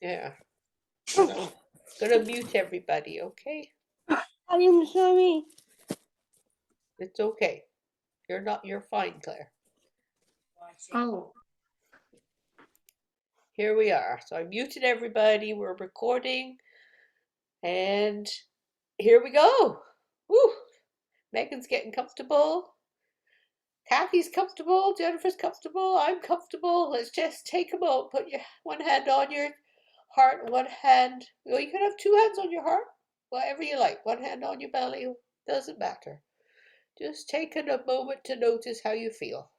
Yeah. Gonna mute everybody, okay? I'm sorry. It's okay. You're fine, Claire. Oh. Here we are. So I muted everybody. We're recording. And here we go. Woo! Megan's getting comfortable. Kathy's comfortable. Jennifer's comfortable. I'm comfortable. Let's just take a moment. Put your one hand on your heart, one hand. Well, you can have two hands on your heart. Whatever you like. One hand on your belly. Doesn't matter. Just taking a moment to notice how you feel.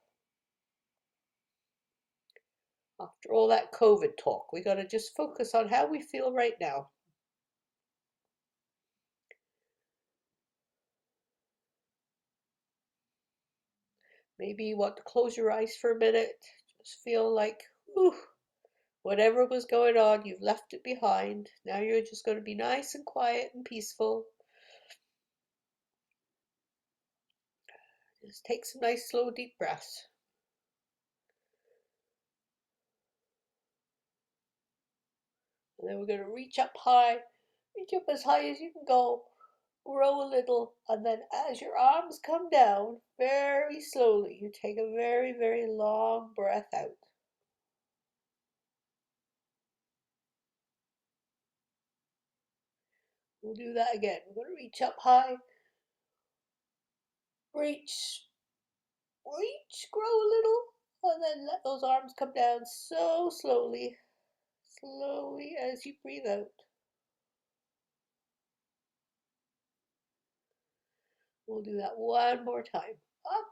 After all that COVID talk, we got to just focus on how we feel right now. Maybe you want to close your eyes for a minute. Just feel like, whew, whatever was going on, you've left it behind. Now you're just going to be nice and quiet and peaceful. Just take some nice, slow, deep breaths. And then we're going to reach up as high as you can go. Grow a little, and then as your arms come down, very slowly, you take a very, very long breath out. We'll do that again. We're going to reach up high. Reach, grow a little, and then let those arms come down so slowly, slowly as you breathe out. We'll do that one more time. Up,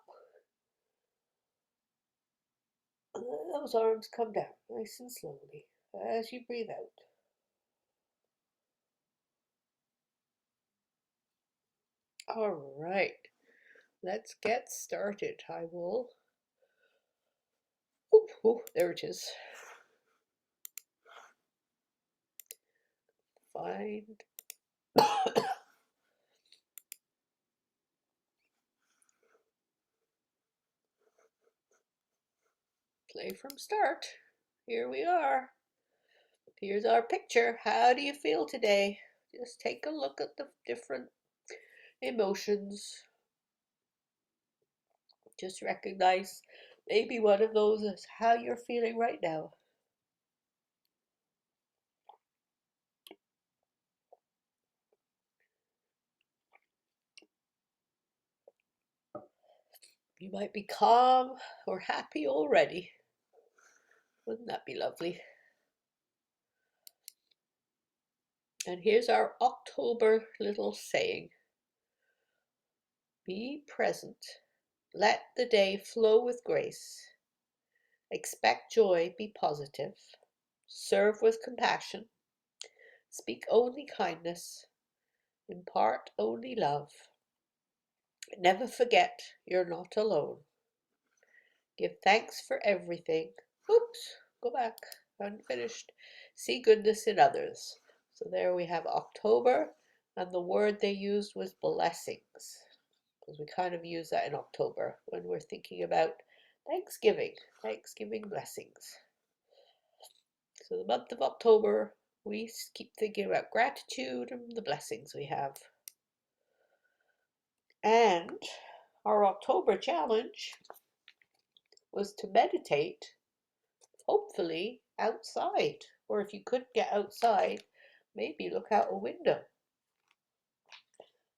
and then those arms come down nice and slowly as you breathe out. All right, let's get started. I will. There it is. Find. Play from start. Here we are. Here's our picture. How do you feel today? Just take a look at the different emotions. Just recognize maybe one of those is how you're feeling right now. You might be calm or happy already. Wouldn't that be lovely? And here's our October little saying. Be present. Let the day flow with grace. Expect joy, be positive. Serve with compassion. Speak only kindness. Impart only love. Never forget you're not alone. Give thanks for everything. Oops, go back. Unfinished. See goodness in others. So there we have October, and the word they used was blessings, because we kind of use that in October when we're thinking about Thanksgiving, Thanksgiving blessings. So the month of October, we keep thinking about gratitude and the blessings we have. And our October challenge was to meditate, hopefully outside, or if you couldn't get outside, maybe look out a window.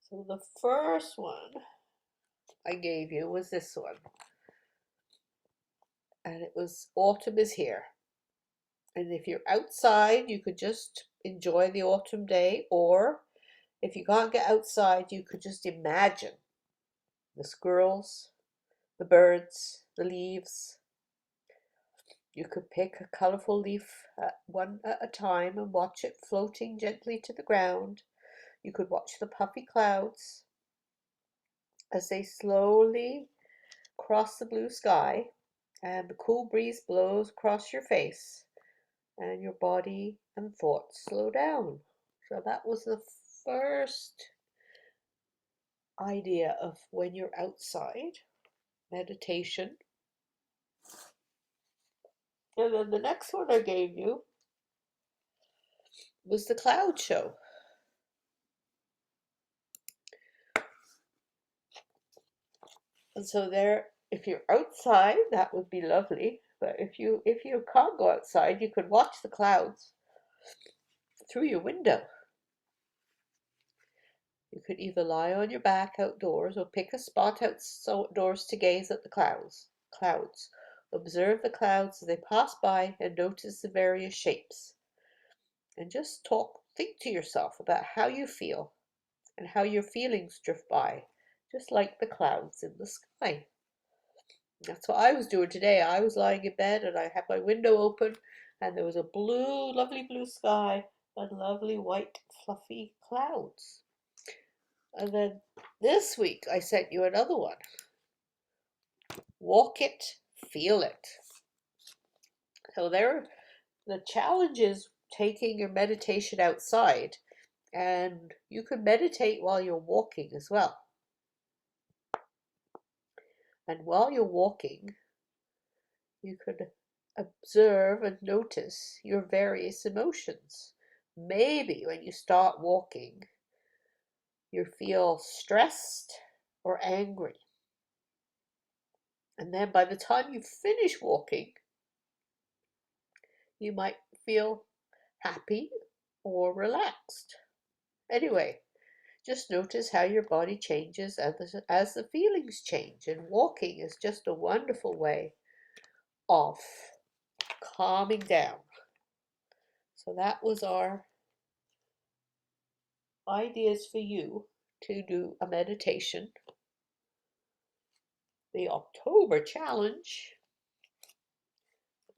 So the first one I gave you was this one, and it was Autumn is Here. And if you're outside, you could just enjoy the autumn day, or if you can't get outside, you could just imagine the squirrels, the birds, the leaves. You could pick a colorful leaf one at a time and watch it floating gently to the ground. You could watch the puffy clouds as they slowly cross the blue sky, and the cool breeze blows across your face, and your body and thoughts slow down. So that was the first idea of when you're outside, meditation. And then the next one I gave you was the cloud show. And so there, if you're outside, that would be lovely. But if you can't go outside, you could watch the clouds through your window. You could either lie on your back outdoors or pick a spot outdoors to gaze at the clouds. Observe the clouds as they pass by and notice the various shapes. And just think to yourself about how you feel and how your feelings drift by, just like the clouds in the sky. That's what I was doing today. I was lying in bed and I had my window open and there was a lovely blue sky and lovely white fluffy clouds. And then this week I sent you another one. Walk it, feel it. So the challenge is taking your meditation outside, and you can meditate while you're walking as well. And while you're walking, you could observe and notice your various emotions. Maybe when you start walking, you feel stressed or angry. And then by the time you finish walking, you might feel happy or relaxed. Anyway, just notice how your body changes as the feelings change. And walking is just a wonderful way of calming down. So that was our ideas for you to do a meditation. The October challenge,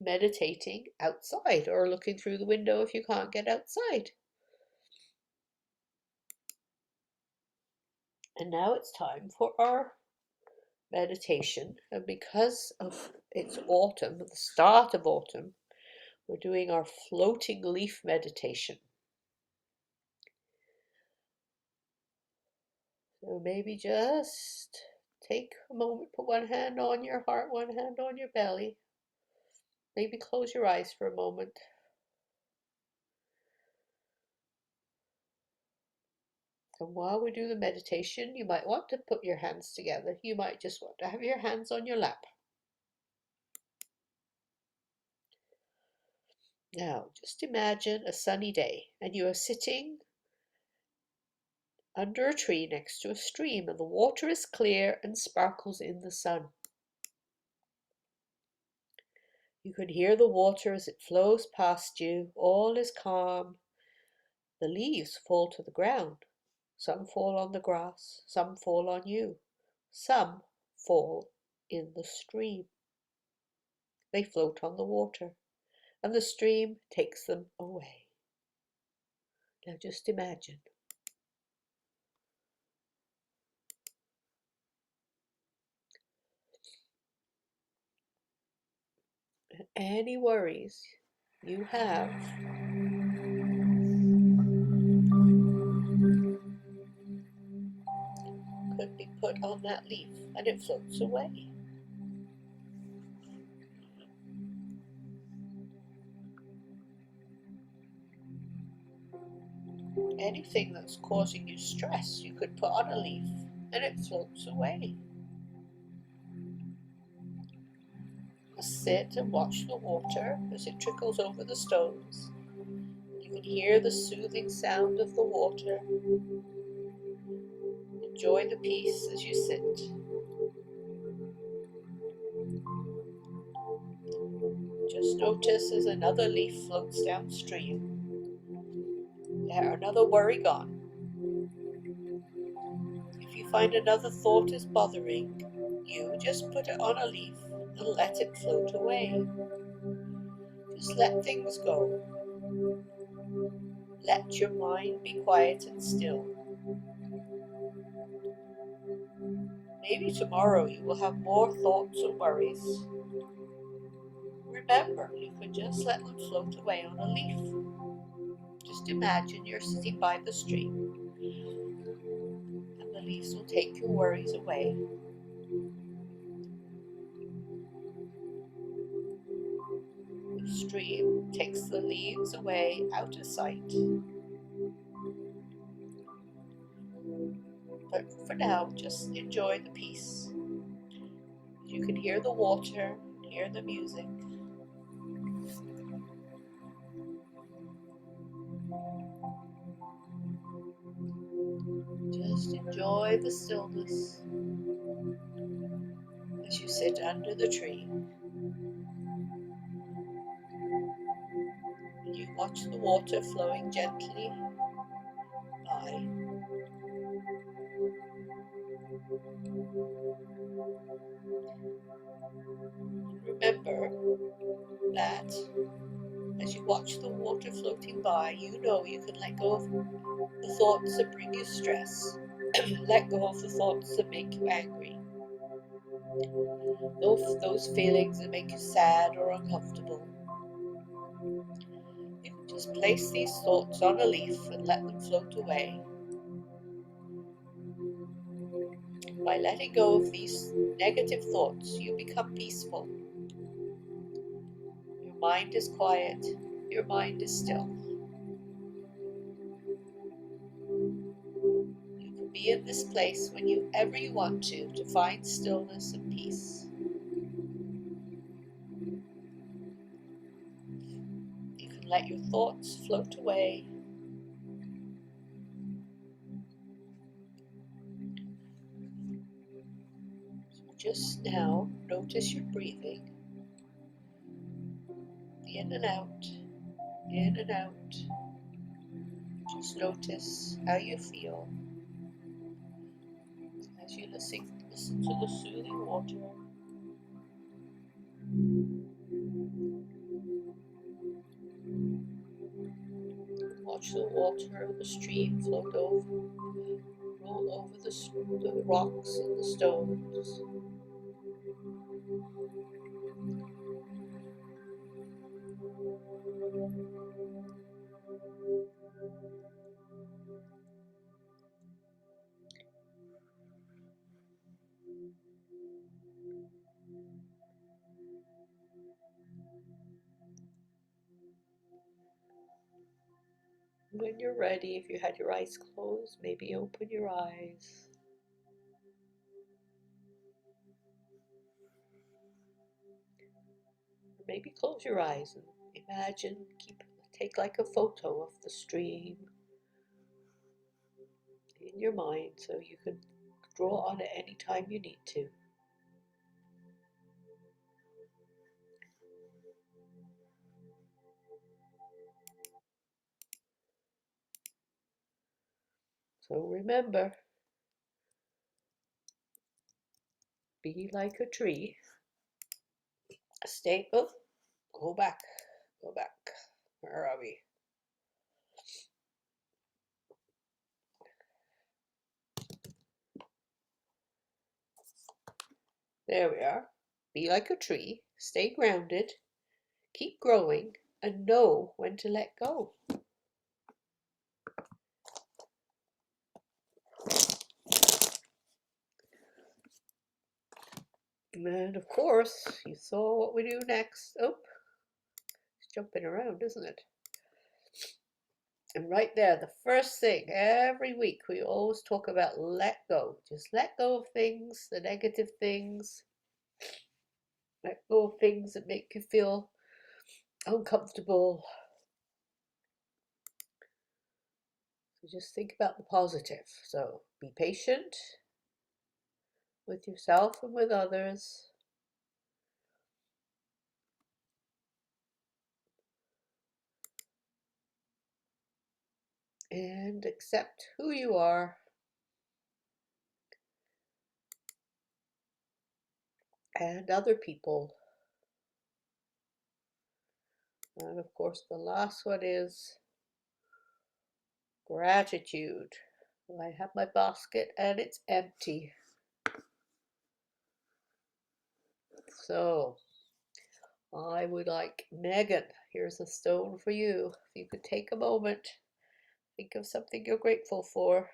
meditating outside or looking through the window if you can't get outside. And now it's time for our meditation. And because of it's autumn, the start of autumn, we're doing our floating leaf meditation. So maybe just take a moment, put one hand on your heart, one hand on your belly. Maybe close your eyes for a moment. And while we do the meditation, you might want to put your hands together. You might just want to have your hands on your lap. Now, just imagine a sunny day and you are sitting under a tree next to a stream and the water is clear and sparkles in the sun. You can hear the water as it flows past you. All is calm. The leaves fall to the ground. Some fall on the grass, some fall on you. Some fall in the stream. They float on the water, and the stream takes them away. Now just imagine. Any worries you have could be put on that leaf and it floats away. Anything that's causing you stress, you could put on a leaf and it floats away. Just sit and watch the water as it trickles over the stones. You can hear the soothing sound of the water. Enjoy the peace as you sit. Just notice as another leaf floats downstream. There, another worry gone. If you find another thought is bothering you, just put it on a leaf and let it float away. Just let things go. Let your mind be quiet and still. Maybe tomorrow you will have more thoughts or worries. Remember, you can just let them float away on a leaf. Just imagine you're sitting by the stream and the leaves will take your worries away. stream takes the leaves away out of sight. But for now, just enjoy the peace. You can hear the water, hear the music. Just enjoy the stillness as you sit under the tree. And you watch the water flowing gently by. Remember that as you watch the water floating by, you know you can let go of the thoughts that bring you stress. Let go of the thoughts that make you angry. Those feelings that make you sad or uncomfortable. You can just place these thoughts on a leaf and let them float away. By letting go of these negative thoughts, you become peaceful. Your mind is quiet. Your mind is still. You can be in this place whenever you want to find stillness and peace. You can let your thoughts float away. So just now, notice your breathing. In and out, in and out. Just notice how you feel as you listen to the soothing water. Watch the water, the stream float over, roll over the rocks and the stones. When you're ready, if you had your eyes closed, maybe open your eyes. Or maybe close your eyes and imagine, take like a photo of the stream in your mind so you can draw on it anytime you need to. So remember, be like a tree. Stay, oh, go back, go back. Where are we? There we are. Be like a tree, stay grounded, keep growing, and know when to let go. And of course, you saw what we do next. Oh, it's jumping around, isn't it? And right there, the first thing, every week, we always talk about let go. Just let go of things, the negative things. Let go of things that make you feel uncomfortable. So just think about the positive. So be patient with yourself and with others. And accept who you are. And other people. And of course, the last one is gratitude. I have my basket and it's empty. So I would like, Megan, here's a stone for you. If you could take a moment, think of something you're grateful for.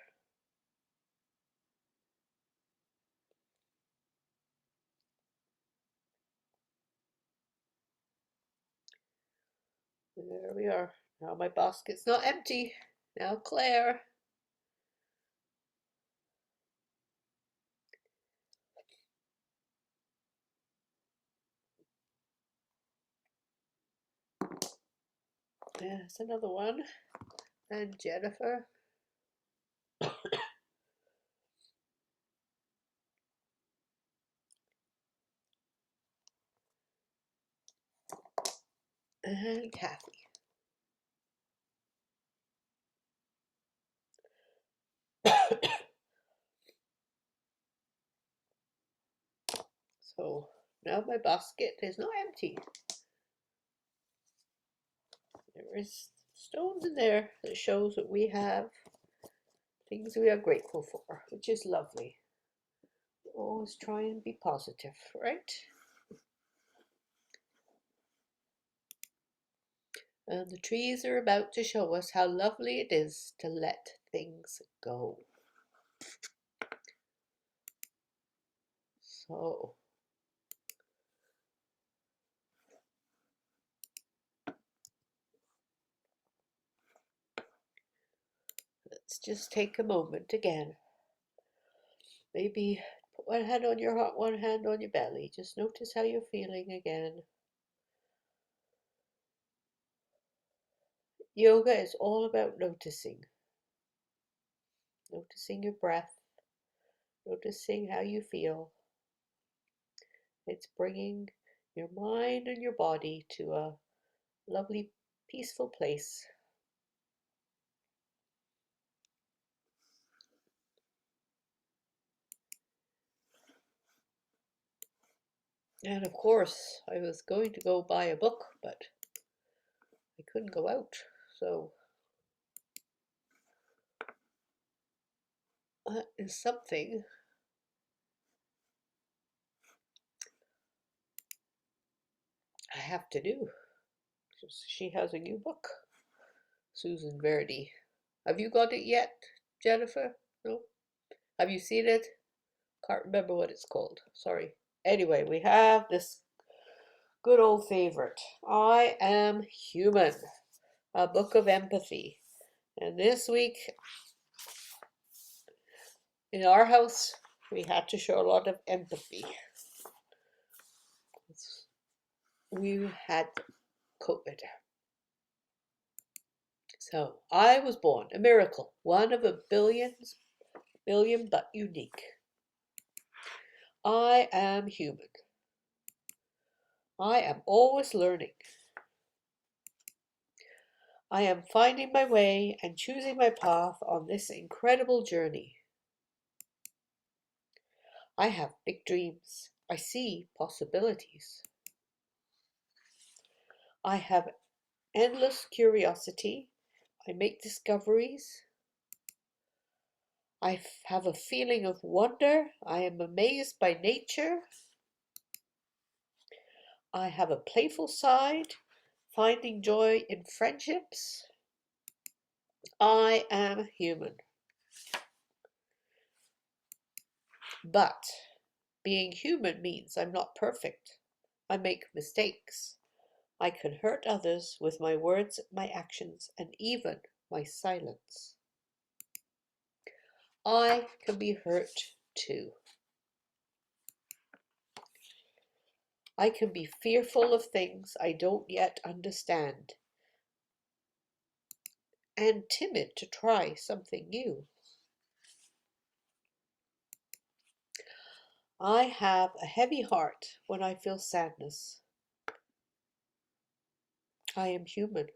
There we are. Now my basket's not empty. Now Claire. There's another one. And Jennifer. And Kathy. So now my basket is not empty. There is stones in there that shows that we have things we are grateful for, which is lovely. Always try and be positive, right? And the trees are about to show us how lovely it is to let things go. So let's just take a moment again. Maybe put one hand on your heart, one hand on your belly. Just notice how you're feeling again. Yoga is all about noticing. Noticing your breath, noticing how you feel. It's bringing your mind and your body to a lovely, peaceful place. And of course, I was going to go buy a book, but I couldn't go out. So that is something I have to do. She has a new book, Susan Verdi. Have you got it yet, Jennifer? No? Have you seen it? Can't remember what it's called. Sorry. Anyway, we have this good old favorite, I Am Human, a book of empathy. And this week in our house, we had to show a lot of empathy. We had COVID. So I was born, a miracle, one of a billion but unique. I am human. I am always learning. I am finding my way and choosing my path on this incredible journey. I have big dreams. I see possibilities. I have endless curiosity. I make discoveries. I have a feeling of wonder. I am amazed by nature. I have a playful side, finding joy in friendships. I am human. But being human means I'm not perfect. I make mistakes. I can hurt others with my words, my actions, and even my silence. I can be hurt too. I can be fearful of things I don't yet understand and timid to try something new. I have a heavy heart when I feel sadness. I am human.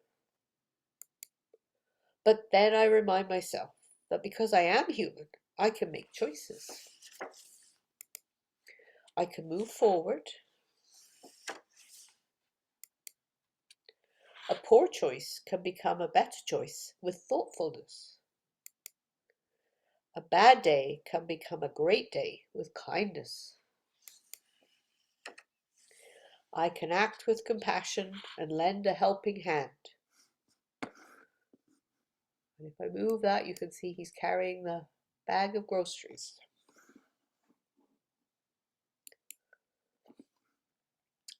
But then I remind myself that because I am human, I can make choices. I can move forward. A poor choice can become a better choice with thoughtfulness. A bad day can become a great day with kindness. I can act with compassion and lend a helping hand. And if I move that, you can see he's carrying the bag of groceries.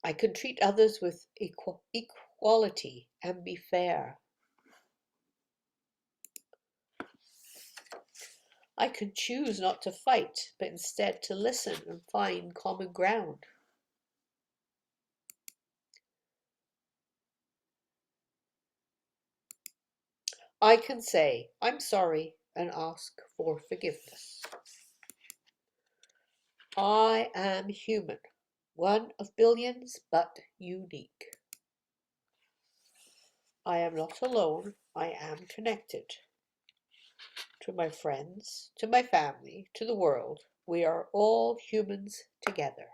I can treat others with equality and be fair. I can choose not to fight, but instead to listen and find common ground. I can say, I'm sorry, and ask for forgiveness. I am human, one of billions, but unique. I am not alone, I am connected. To my friends, to my family, to the world, we are all humans together.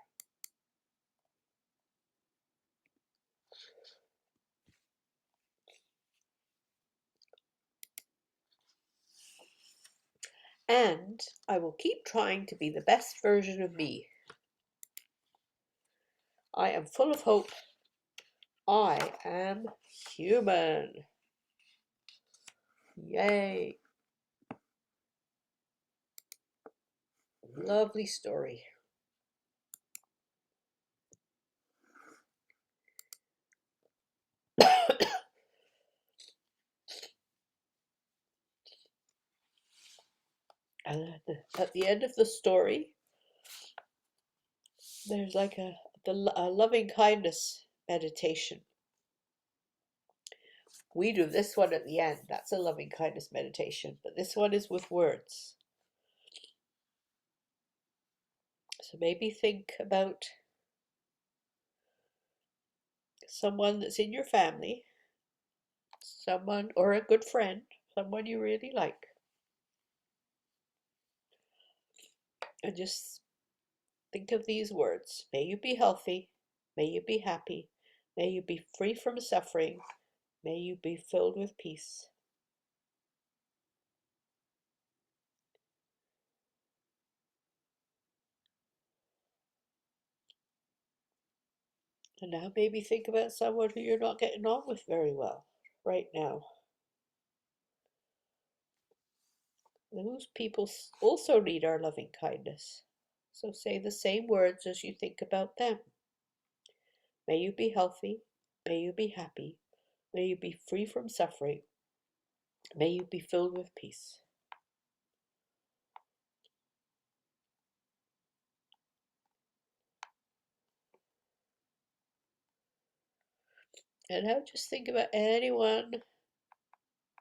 And I will keep trying to be the best version of me. I am full of hope. I am human. Yay. Lovely story. And at the end of the story, there's like a loving kindness meditation. We do this one at the end. That's a loving kindness meditation, but this one is with words. So maybe think about someone that's in your family, someone or a good friend, someone you really like. And just think of these words. May you be healthy. May you be happy. May you be free from suffering. May you be filled with peace. And now maybe think about someone who you're not getting on with very well right now. Those people also need our loving kindness. So say the same words as you think about them. May you be healthy. May you be happy. May you be free from suffering. May you be filled with peace. And now just think about anyone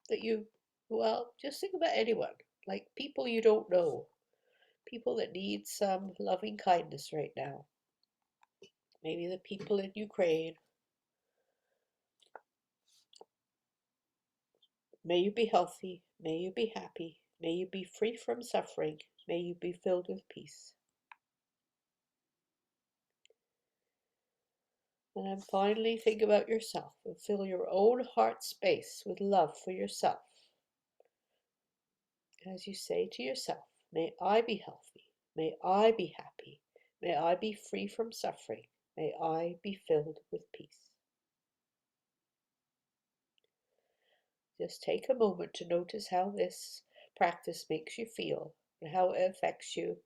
that just think about anyone, like people you don't know, people that need some loving kindness right now. Maybe the people in Ukraine. May you be healthy. May you be happy. May you be free from suffering. May you be filled with peace. And then finally think about yourself and fill your own heart space with love for yourself. As you say to yourself, may I be healthy. May I be happy. May I be free from suffering. May I be filled with peace. Just take a moment to notice how this practice makes you feel and how it affects you.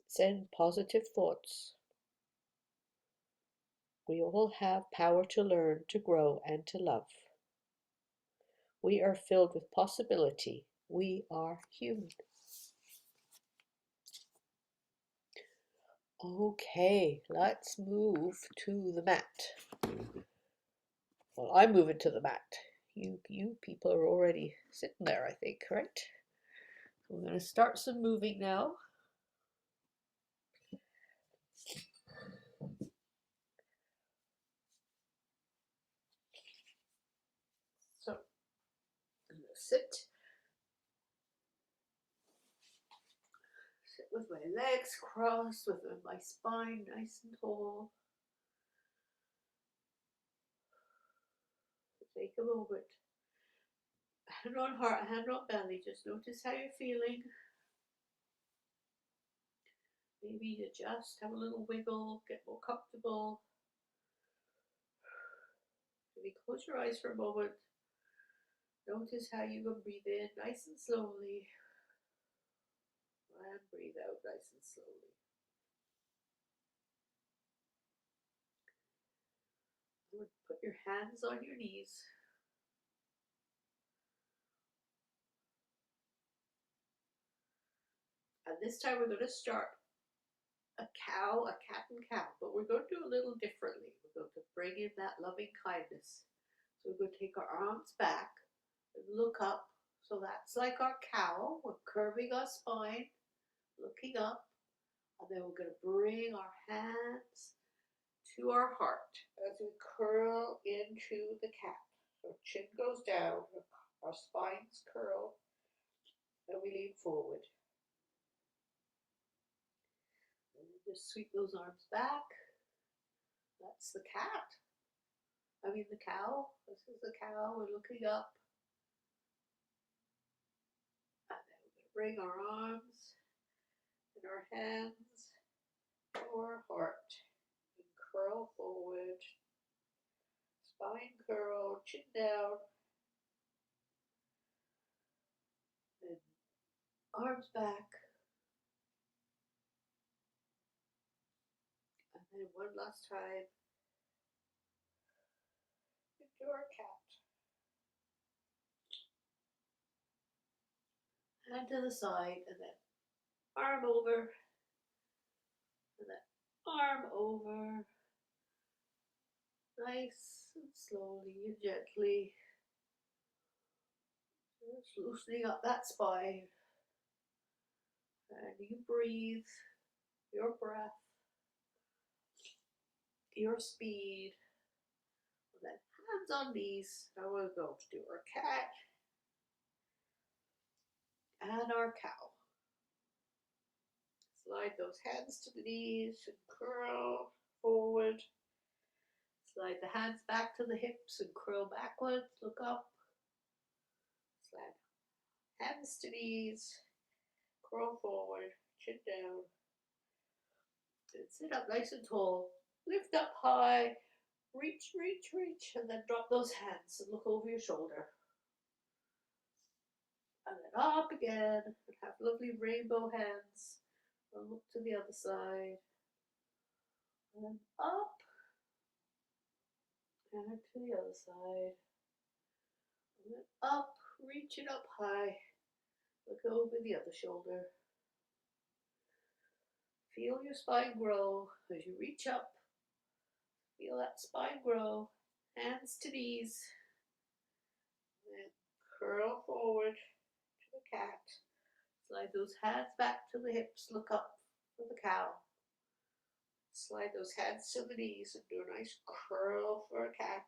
Send positive thoughts. We all have power to learn, to grow, and to love. We are filled with possibility. We are human. Okay, let's move to the mat. Well, I'm moving to the mat. You people are already sitting there, I think, right? We're going to start some moving now. So, I'm going to sit with my legs crossed, with my spine nice and tall. Take a moment. Hand on heart, hand on belly. Just notice how you're feeling. Maybe adjust, have a little wiggle, get more comfortable. Maybe close your eyes for a moment. Notice how you can breathe in nice and slowly. And breathe out nice and slowly. Good. Put your hands on your knees. And this time we're going to start a cat and cow, but we're going to do a little differently. We're going to bring in that loving kindness. So we're going to take our arms back and look up. So that's like our cow. We're curving our spine, looking up, and then we're going to bring our hands to our heart as we curl into the cat. So chin goes down, our spines curl, and we lean forward. And just sweep those arms back. That's the cat. I mean the cow. This is the cow. We're looking up. And then we're going to bring our arms and our hands to our heart. And curl forward. Spine curl, chin down. And arms back. And then one last time. Into our cat. Hand to the side, and then arm over, and then arm over. Nice and slowly and gently. Just loosening up that spine. And you breathe your breath, your speed. And then hands on knees. Now we're going to do our cat and our cow. Slide those hands to the knees and curl forward. Slide the hands back to the hips and curl backwards. Look up. Slide hands to knees. Curl forward. Chin down. And sit up nice and tall. Lift up high. Reach, reach, reach. And then drop those hands and look over your shoulder. And then up again. And have lovely rainbow hands. And look to the other side. And then up. And to the other side. And then up. Reaching up high. Look over the other shoulder. Feel your spine grow as you reach up. Feel that spine grow. Hands to knees. And curl forward to the cat. Slide those hands back to the hips. Look up for the cow. Slide those hands to the knees and do a nice curl for a cat.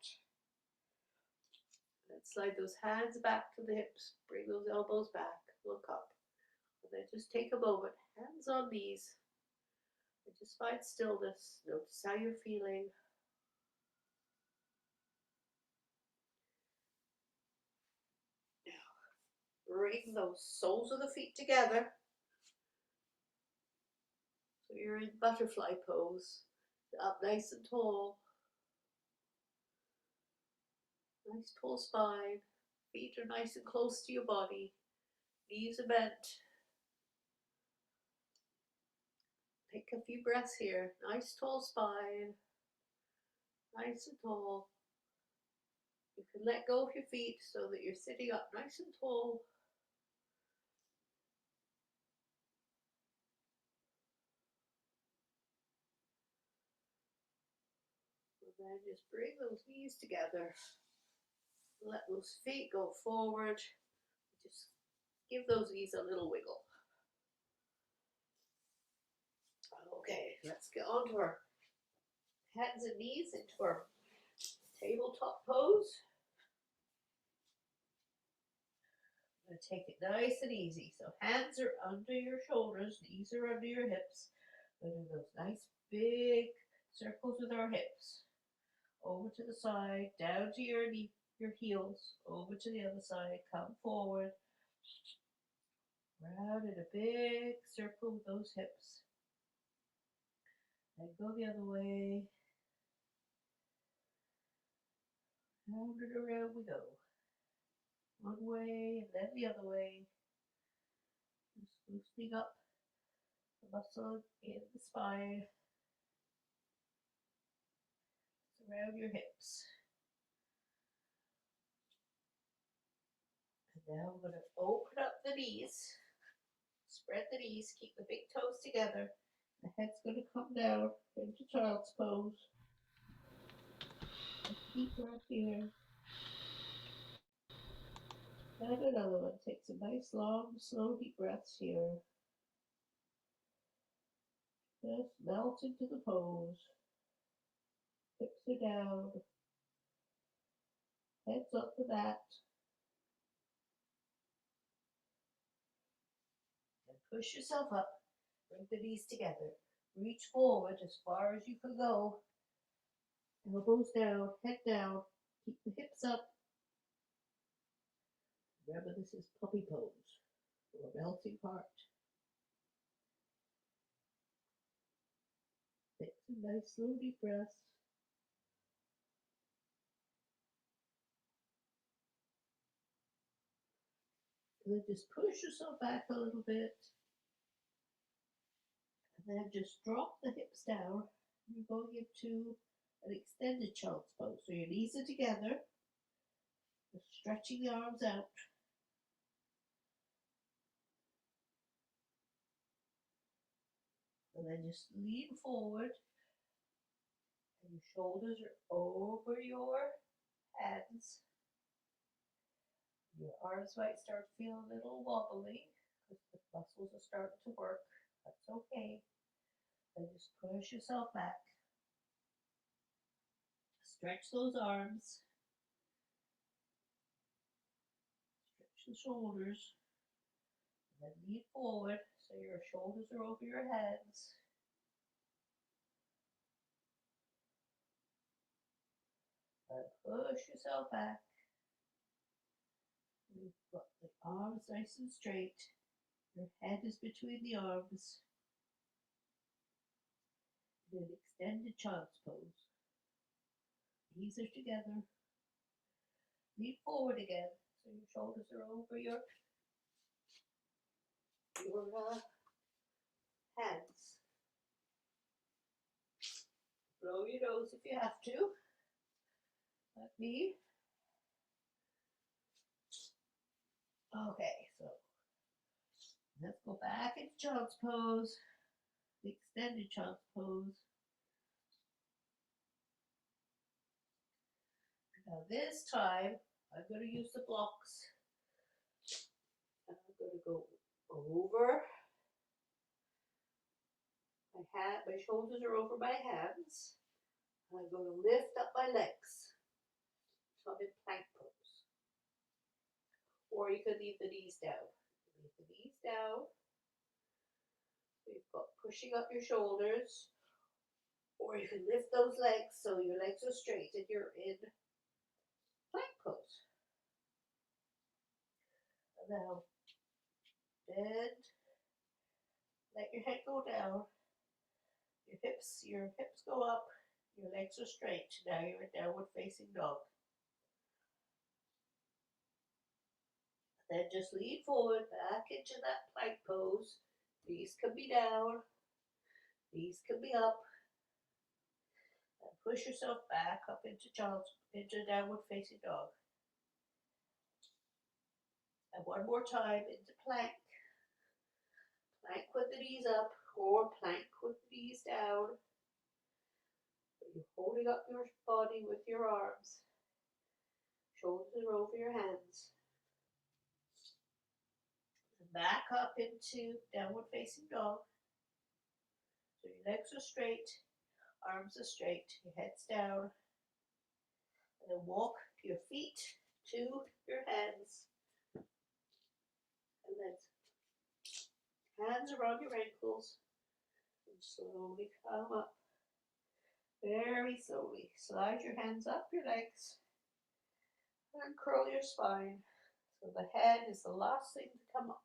And then slide those hands back to the hips. Bring those elbows back. Look up. And then just take a moment. Hands on knees. And just find stillness. Notice how you're feeling. Now, bring those soles of the feet together. So you're in butterfly pose. Up nice and tall. Nice tall spine. Feet are nice and close to your body. Knees are bent. Take a few breaths here. Nice tall spine. Nice and tall. You can let go of your feet so that you're sitting up nice and tall. And then just bring those knees together. Let those feet go forward. Just give those knees a little wiggle. Okay, let's get on to our hands and knees into our tabletop pose. I'm going to take it nice and easy. So hands are under your shoulders, knees are under your hips. We're going to do those nice big circles with our hips. Over to the side, down to your heels, over to the other side, come forward. Round in a big circle with those hips. And go the other way. Round and around we go. One way and then the other way. Just loosening up the muscle in the spine. around your hips. And now I'm going to open up the knees. Spread the knees, keep the big toes together. The head's going to come down into child's pose. Deep breath here. And another one. Take some nice, long, slow, deep breaths here. Just melt into the pose. Hips are down. Heads up the mat. And push yourself up. Bring the knees together. Reach forward as far as you can go. Elbows down, head down. Keep the hips up. Remember, this is puppy pose or melting heart. Take some nice, slow, deep breaths. And then just push yourself back a little bit. And then just drop the hips down. You're going into an extended child's pose. So your knees are together. Just stretching the arms out. And then just lean forward. And your shoulders are over your hands. Your arms might start feeling a little wobbly because the muscles are starting to work. That's okay. And just push yourself back. Stretch those arms. Stretch the shoulders. And then lean forward so your shoulders are over your hands. And push yourself back. You've got the arms nice and straight. Your head is between the arms. In an extended child's pose. Knees are together. Lean forward again so your shoulders are over your hands. Blow your nose if you have to, like me. Okay, so let's go back into child's pose, the extended child's pose. Now this time, I'm going to use the blocks. I'm going to go over my shoulders are over my hands. I'm going to lift up my legs. So I'm in plank pose. Or you could leave the knees down. Leave the knees down. So you've got pushing up your shoulders. Or you can lift those legs so your legs are straight and you're in plank pose. And now bend. Let your head go down. Your hips go up. Your legs are straight. Now you're in downward facing dog. Then just lean forward back into that plank pose. Knees can be down. Knees can be up. And push yourself back up into downward facing dog. And one more time into plank. Plank with the knees up or plank with the knees down. You're holding up your body with your arms. Shoulders are over your hands. And back up into downward facing dog. So your legs are straight, arms are straight, your head's down. And then walk your feet to your hands. And then hands around your ankles. And slowly come up. Very slowly. Slide your hands up your legs. And curl your spine. So the head is the last thing to come up.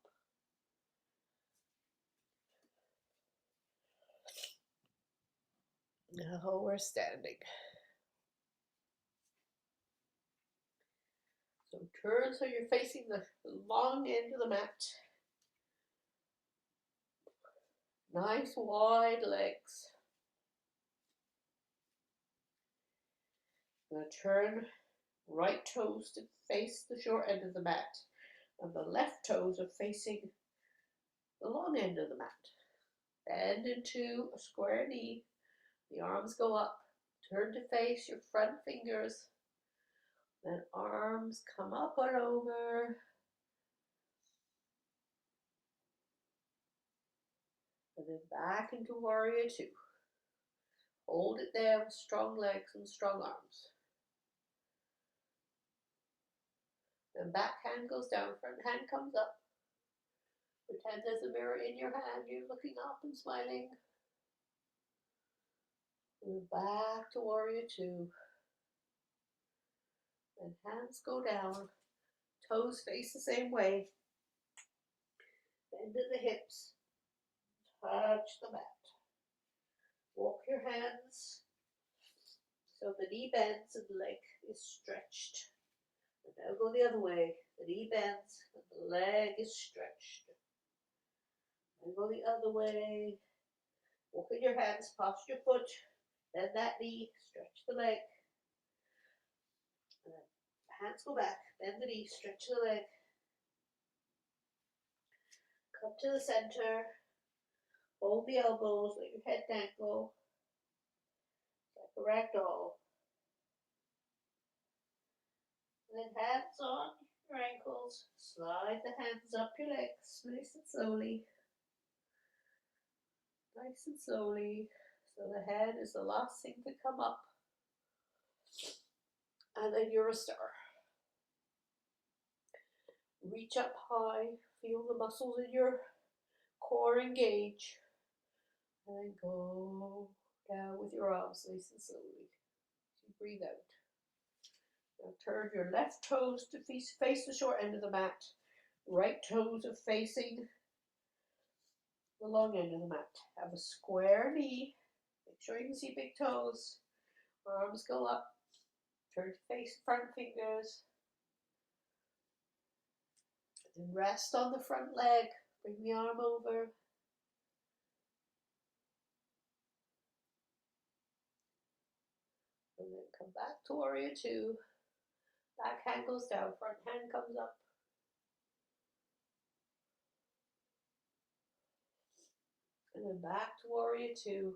Now we're standing. So turn so you're facing the long end of the mat. Nice wide legs. I'm going to turn right toes to face the short end of the mat, and the left toes are facing the long end of the mat. Bend into a square knee, the arms go up, turn to face your front fingers, then arms come up and over, and then back into warrior two. Hold it there with strong legs and strong arms. Then back hand goes down, front hand comes up. Pretend there's a mirror in your hand, you're looking up and smiling. And back to warrior two. And hands go down, toes face the same way. Bend in the hips, touch the mat. Walk your hands so the knee bends and the leg is stretched. And now go the other way. The knee bends and the leg is stretched. And go the other way. Walk in your hands past your foot. Bend that knee, stretch the leg. And then hands go back, bend the knee, stretch the leg. Come to the center. Hold the elbows, let your head dangle. Like a rag doll. And then hands on your ankles. Slide the hands up your legs, nice and slowly. Nice and slowly. So the head is the last thing to come up. And then you're a star. Reach up high, feel the muscles in your core engage. And then go down with your arms nice and slowly. So breathe out. Now turn your left toes to face the short end of the mat. Right toes are facing the long end of the mat. Have a square knee. Make sure you can see big toes. Arms go up. Turn to face front fingers. Then rest on the front leg. Bring the arm over. And then come back to warrior two. Back hand goes down, front hand comes up. And then back to warrior two.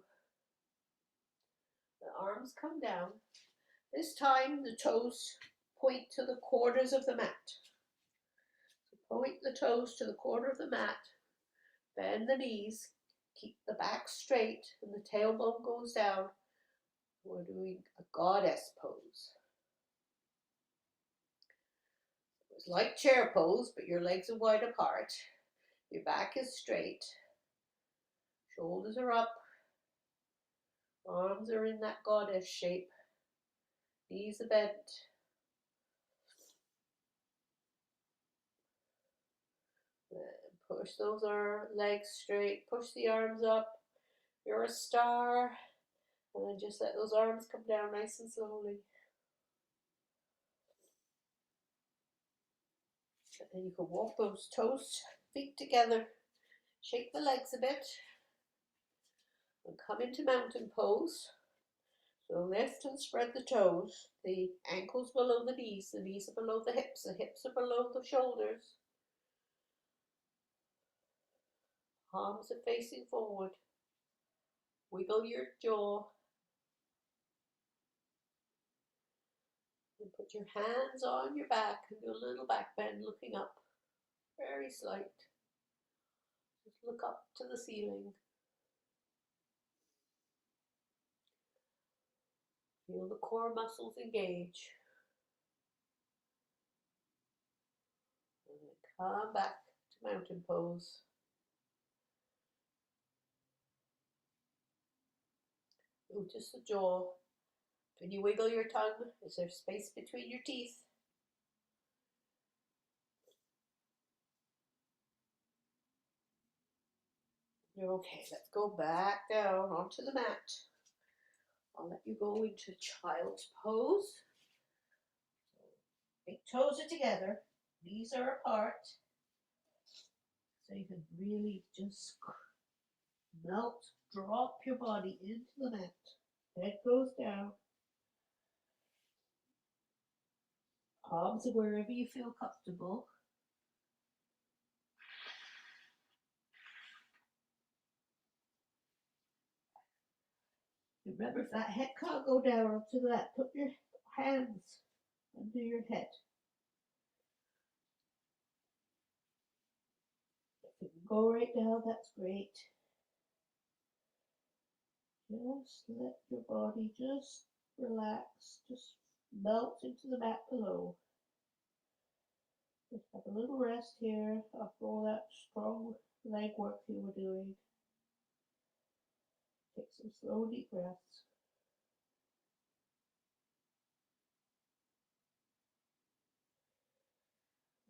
The arms come down. This time the toes point to the corners of the mat. So point the toes to the corner of the mat. Bend the knees. Keep the back straight and the tailbone goes down. We're doing a goddess pose. It's like chair pose, but your legs are wide apart. Your back is straight. Shoulders are up. Arms are in that goddess shape. Knees are bent. And push those legs straight. Push the arms up. You're a star. And then just let those arms come down nice and slowly. And then you can walk those toes, feet together. Shake the legs a bit. And come into mountain pose. So lift and spread the toes. The ankles below the knees are below the hips are below the shoulders. Palms are facing forward. Wiggle your jaw. And put your hands on your back and do a little back bend looking up. Very slight. Just look up to the ceiling. Feel the core muscles engage. And then come back to mountain pose. Notice the jaw. When you wiggle your tongue, is there space between your teeth? You're okay. Let's go back down onto the mat. I'll let you go into child's pose. Big toes are together, knees are apart. So you can really just melt, drop your body into the mat. Head goes down. Palms are wherever you feel comfortable. Remember, if that head can't go down onto that, put your hands under your head. If it can go right down, that's great. Just let your body just relax, just melt into the mat below. Just have a little rest here after all that strong leg work you were doing. Take some slow deep breaths.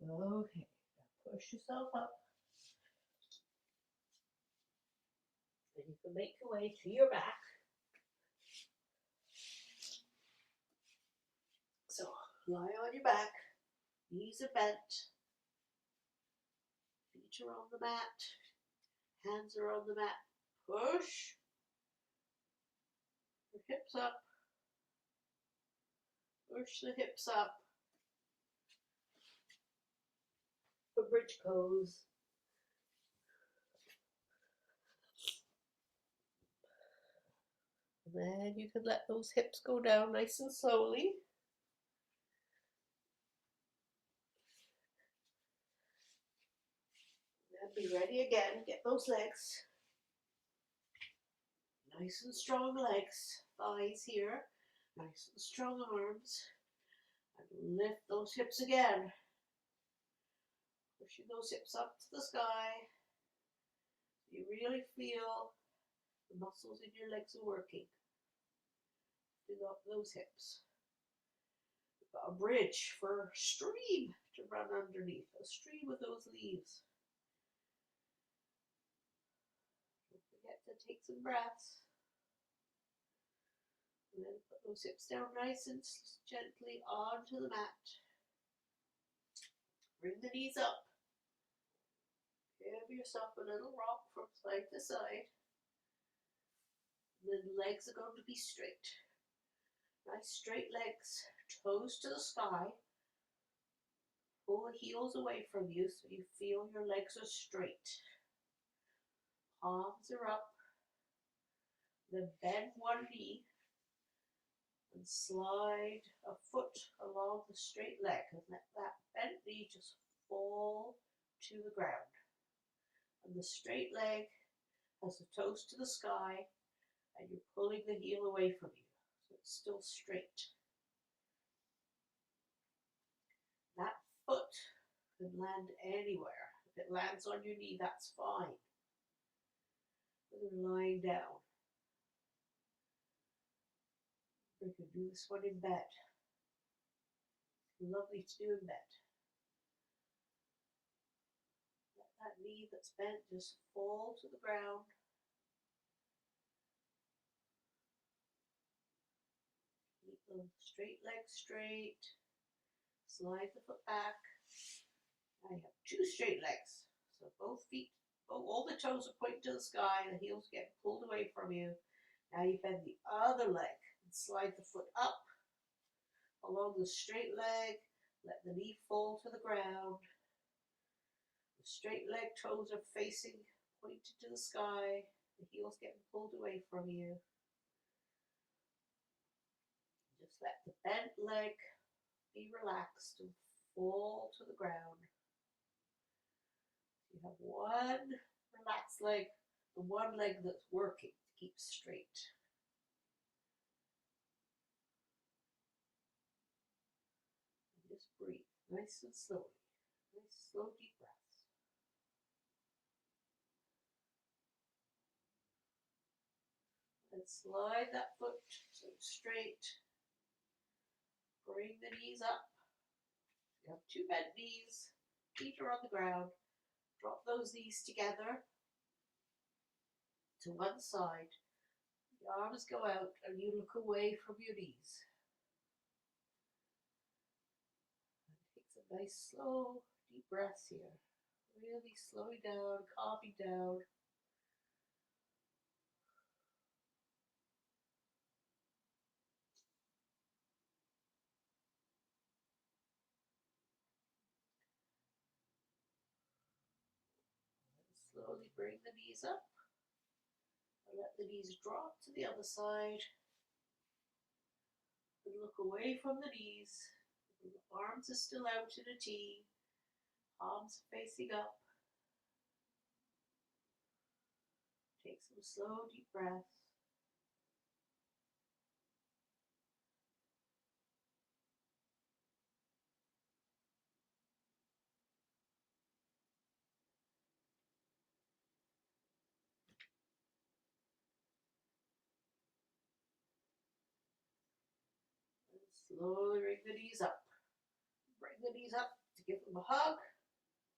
Okay, now push yourself up. And you can make your way to your back. So lie on your back, knees are bent, feet are on the mat, hands are on the mat. Push your hips up, push the hips up. For bridge pose. And then you can let those hips go down nice and slowly. And be ready again. Get those legs. Nice and strong legs. Thighs here. Nice and strong arms. And lift those hips again. Pushing those hips up to the sky. You really feel the muscles in your legs are working. Fill up those hips. We've got a bridge for a stream to run underneath. A stream with those leaves. Don't forget to take some breaths. And then put those hips down nice and gently onto the mat. Bring the knees up. Give yourself a little rock from side to side. And then the legs are going to be straight. Nice straight legs, toes to the sky. Pull the heels away from you so you feel your legs are straight. Palms are up. Then bend one knee and slide a foot along the straight leg and let that bent knee just fall to the ground. And the straight leg has the toes to the sky and you're pulling the heel away from you, so it's still straight. That foot can land anywhere. If it lands on your knee, that's fine. Whether lying down. We can do this one in bed. It's lovely to do in bed. Let that knee that's bent just fall to the ground. Keep the straight leg straight. Slide the foot back. Now you have two straight legs. So both feet, all the toes are pointing to the sky and the heels get pulled away from you. Now you bend the other leg and slide the foot up along the straight leg. Let the knee fall to the ground. The straight leg toes are facing, pointed to the sky. The heels getting pulled away from you. Just let the bent leg be relaxed and fall to the ground. You have one relaxed leg and one leg that's working to keep straight. And just breathe nice and slowly. Nice slow deep breaths. And slide that foot so it's straight. Bring the knees up. You have two bent knees. Feet are on the ground. Drop those knees together to one side. The arms go out and you look away from your knees. And take some nice slow deep breaths here. Really slowing down, calming down. bring the knees up and let the knees drop to the other side. And look away from the knees. The arms are still out in a T. Palms facing up. Take some slow, deep breaths. Slowly bring the knees up. Bring the knees up to give them a hug.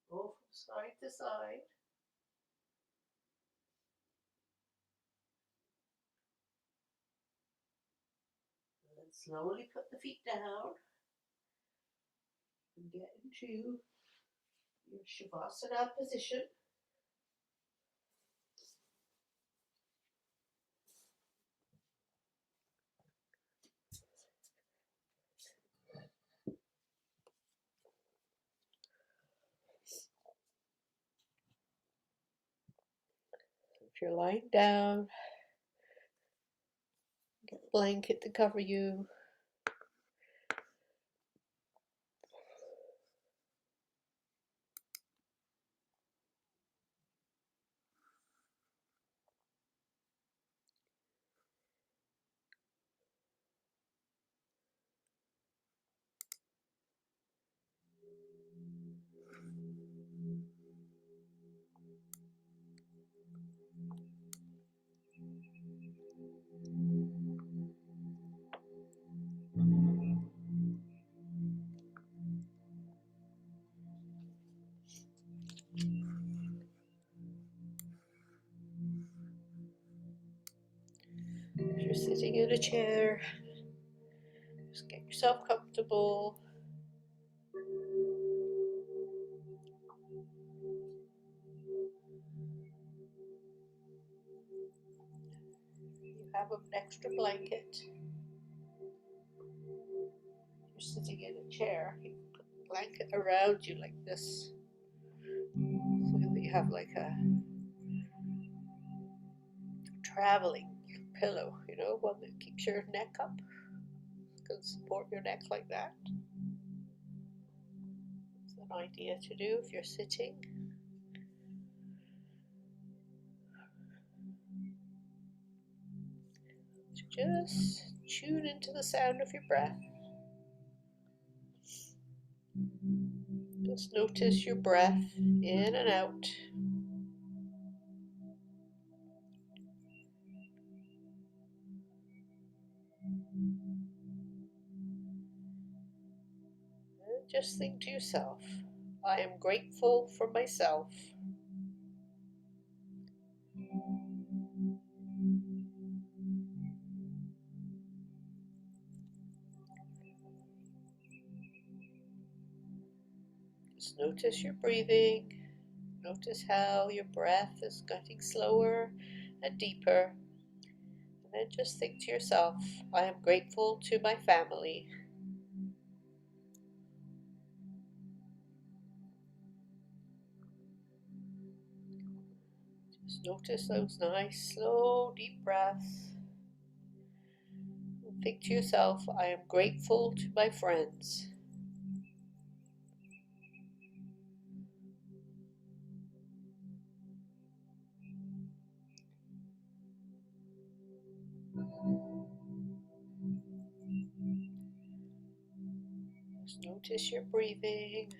Go from side to side. And then slowly put the feet down and get into your Shavasana position. If you're lying down, get a blanket to cover you. If you're sitting in a chair, just get yourself comfortable. You have an extra blanket. You're sitting in a chair, you put the blanket around you like this, so that you have like a traveling pillow, you know, one that keeps your neck up. Can support your neck like that. It's an idea to do if you're sitting. Just tune into the sound of your breath. Just notice your breath in and out. And just think to yourself, I am grateful for myself. Just notice your breathing. Notice how your breath is getting slower and deeper. And then just think to yourself, I am grateful to my family. Just notice those nice, slow, deep breaths. And think to yourself, I am grateful to my friends. Just notice your breathing.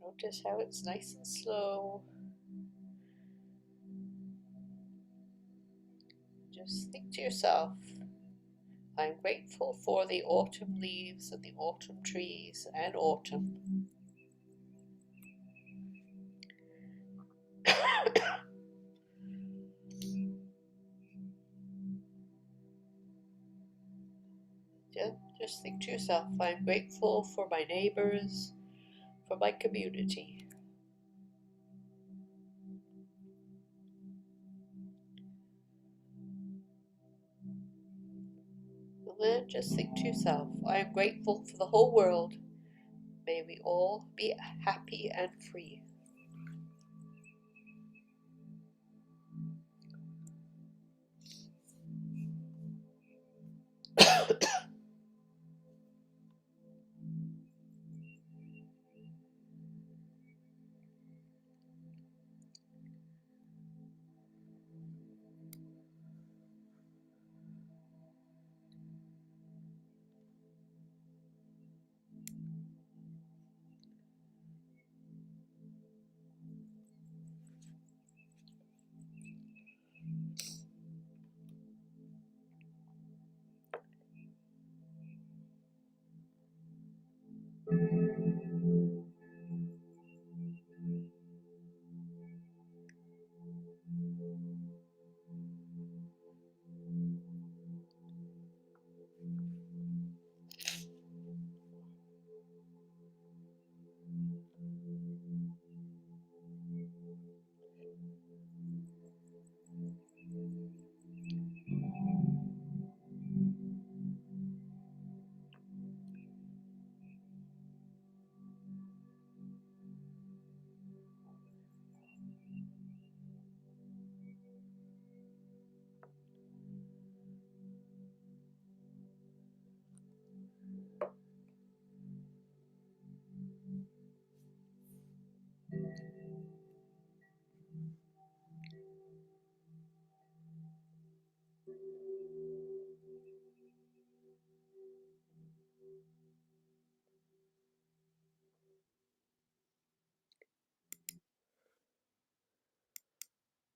Notice how it's nice and slow. Just think to yourself, I'm grateful for the autumn leaves and the autumn trees and autumn. Just think to yourself, I'm grateful for my neighbors, for my community. And then just think to yourself, I am grateful for the whole world. May we all be happy and free.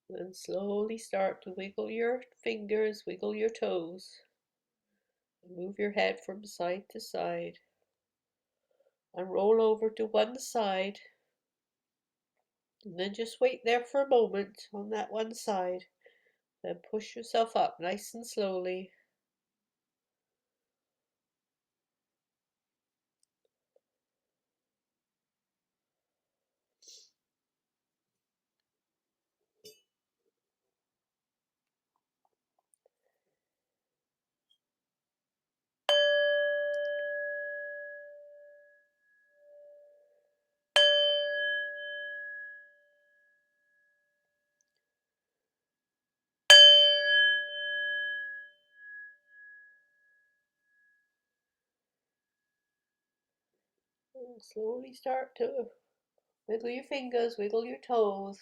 Then slowly start to wiggle your fingers, wiggle your toes. Move your head from side to side. And roll over to one side. And then just wait there for a moment on that one side. Then push yourself up nice and slowly. And slowly start to wiggle your fingers, wiggle your toes.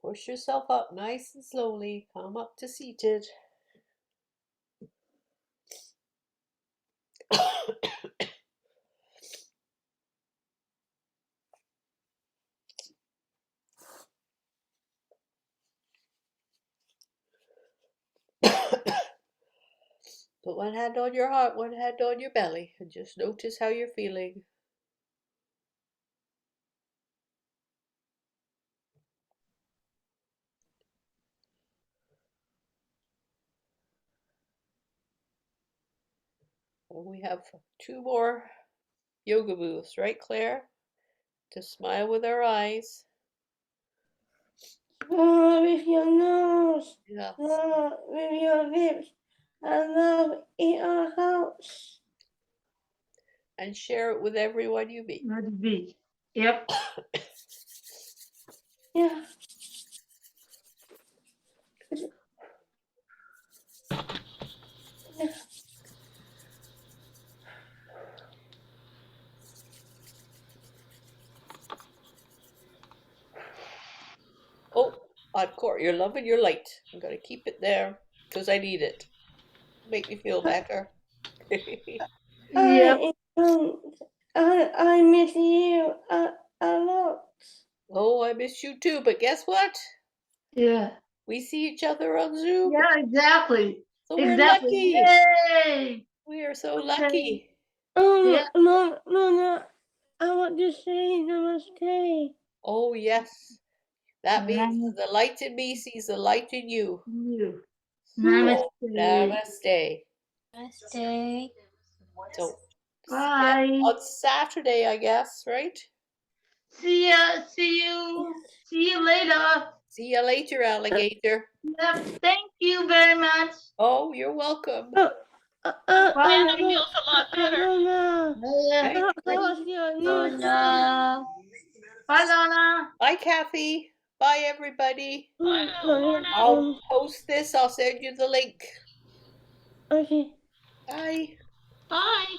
Push yourself up nice and slowly. Come up to seated. Put one hand on your heart, one hand on your belly, and just notice how you're feeling. And we have 2 more yoga moves, right, Claire? To smile with our eyes. With your nose. Yeah. With your lips. I love in our house. And share it with everyone you meet. Not big. Yep. Yeah. Oh, encore. You're loving your light. I'm going to keep it there because I need it. Make me feel better. Yep. I miss you a lot. Oh, I miss you too, but guess what? Yeah. We see each other on Zoom. Yeah, exactly. So we're Exactly. lucky. Yay! We are so Okay. lucky. Yeah. Mama, I want to say namaste. Oh, yes. That means Namaste. the light in me sees the light in you. You. So, Namaste. namaste. Namaste. So, Bye. on Saturday, I guess, right? See ya. See you. See you later. See you later, alligator. Yep. Thank you very much. Oh, you're welcome. Bye. I don't know. Okay. How's your news? Bye, Lana. Bye, Kathy. Bye, everybody. Bye, I'll post this. I'll send you the link. Okay. Bye. Bye.